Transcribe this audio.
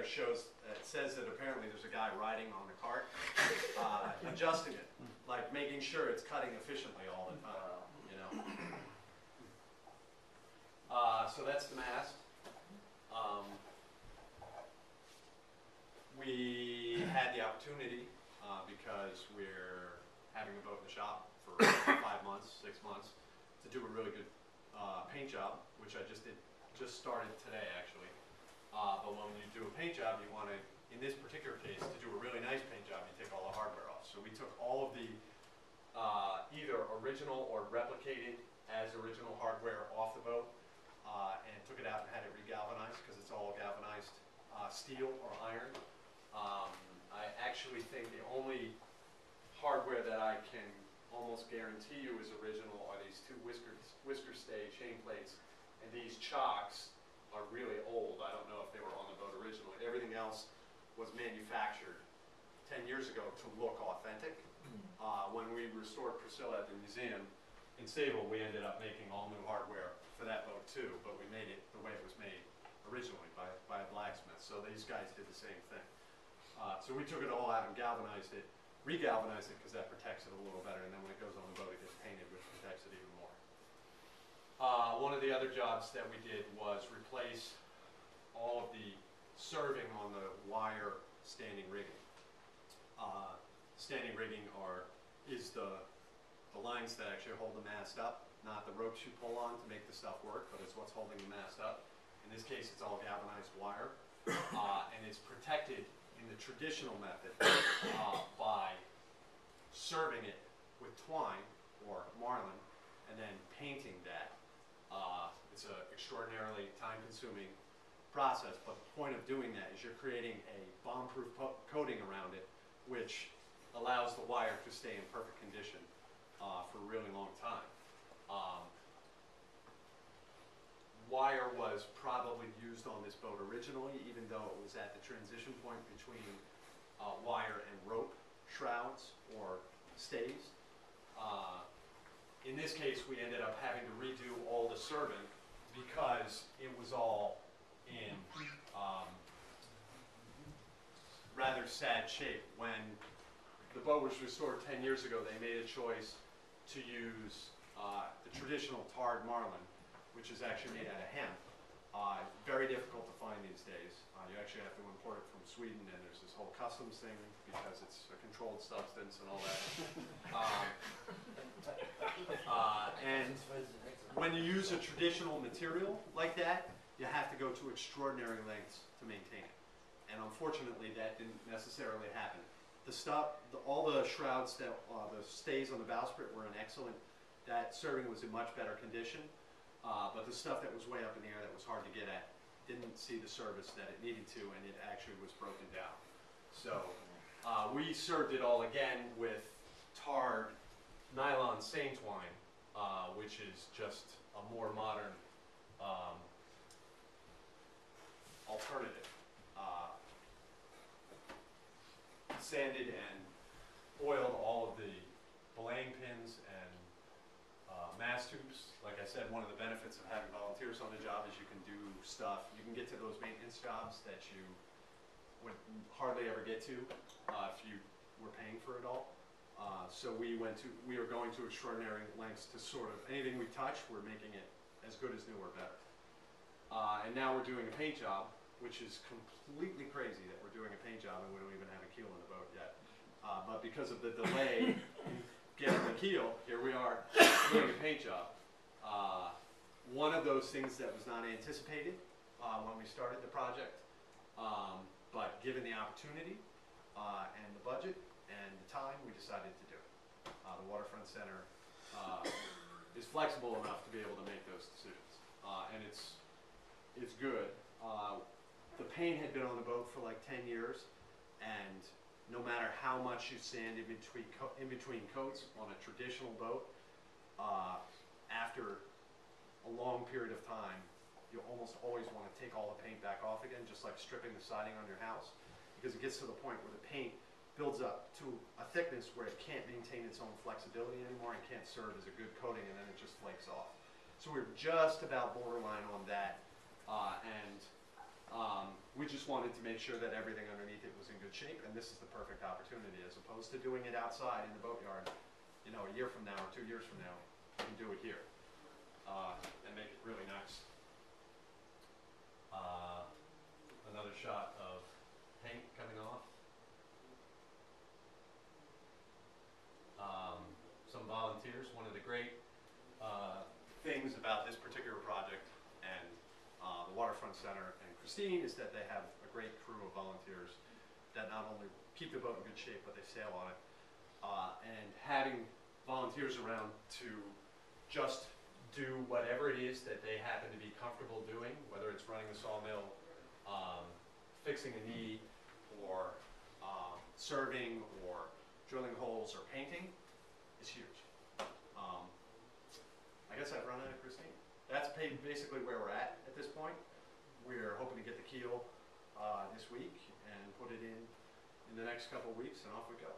there shows, it says that apparently there's a guy riding on the cart, adjusting it, like making sure it's cutting efficiently all the time, you know. So that's the mast. We had the opportunity, because we're having a boat in the shop for 5 months, 6 months, to do a really good paint job, which I just started today actually. But when you do a paint job, you want to, in this particular case, to do a really nice paint job, you take all the hardware off. So we took all of the either original or replicated as original hardware off the boat and took it out and had it regalvanized, because it's all galvanized steel or iron. I actually think the only hardware that I can almost guarantee you is original are these two whisker stay chain plates, and these chocks are really old. I don't know if they were on the boat originally. Everything else was manufactured 10 years ago to look authentic. When we restored Priscilla at the museum in Sable, we ended up making all new hardware for that boat too, but we made it the way it was made originally by a blacksmith. So these guys did the same thing. So we took it all out and galvanized it, regalvanized it, because that protects it a little better, and then when it goes on the boat it gets painted, which protects it even more. One of the other jobs that we did was replace all of the serving on the wire standing rigging. Standing rigging is the lines that actually hold the mast up, not the ropes you pull on to make the stuff work, but it's what's holding the mast up. In this case, it's all galvanized wire, and it's protected in the traditional method by serving it with twine or marlin and then painting that. It's an extraordinarily time-consuming process, but the point of doing that is you're creating a bomb-proof coating around it, which allows the wire to stay in perfect condition for a really long time. Wire was probably used on this boat originally, even though it was at the transition point between wire and rope shrouds or stays. In this case, we ended up having to redo all the serving because it was all in rather sad shape. When the boat was restored 10 years ago, they made a choice to use the traditional tarred marlin, which is actually made out of hemp. Very difficult to find these days. You actually have to import it from Sweden, and there's this whole customs thing because it's a controlled substance and all that. And when you use a traditional material like that, you have to go to extraordinary lengths to maintain it. And unfortunately, that didn't necessarily happen. All the shrouds, the stays on the bowsprit were in excellent. That serving was in much better condition. But the stuff that was way up in the air that was hard to get at didn't see the service that it needed to, and it actually was broken down. So we served it all again with tarred nylon seine twine, which is just a more modern alternative. Sanded and oiled all of the belaying pins and mast tubes. Like I said, one of the benefits of having volunteers on the job is you can do stuff, you can get to those maintenance jobs that you would hardly ever get to if you were paying for it all. So we are going to extraordinary lengths to sort of, anything we touch, we're making it as good as new or better. And now we're doing a paint job, which is completely crazy that we're doing a paint job and we don't even have a keel in the boat yet. But because of the delay in getting the keel, here we are doing a paint job. One of those things that was not anticipated when we started the project, but given the opportunity and the budget and the time, we decided to do it. The WaterFront Center is flexible enough to be able to make those decisions, and it's good. The paint had been on the boat for like 10 years, and no matter how much you sand in between coats on a traditional boat, after a long period of time, you almost always want to take all the paint back off again, just like stripping the siding on your house, because it gets to the point where the paint builds up to a thickness where it can't maintain its own flexibility anymore and can't serve as a good coating, and then it just flakes off. So we're just about borderline on that, and We just wanted to make sure that everything underneath it was in good shape, and this is the perfect opportunity, as opposed to doing it outside in the boatyard. You know, a year from now or 2 years from now, you can do it here and make it really nice. Another shot of paint coming off. Some volunteers. One of the great things about this particular project and the WaterFront Center and Christeen is that they have a great crew of volunteers that not only keep the boat in good shape, but they sail on it. And having volunteers around to just do whatever it is that they happen to be comfortable doing, whether it's running a sawmill, fixing a knee, or serving, or drilling holes, or painting, is huge. I guess I've run out of Christeen. That's basically where we're at this point. We're hoping to get the keel this week and put it in the next couple of weeks, and off we go.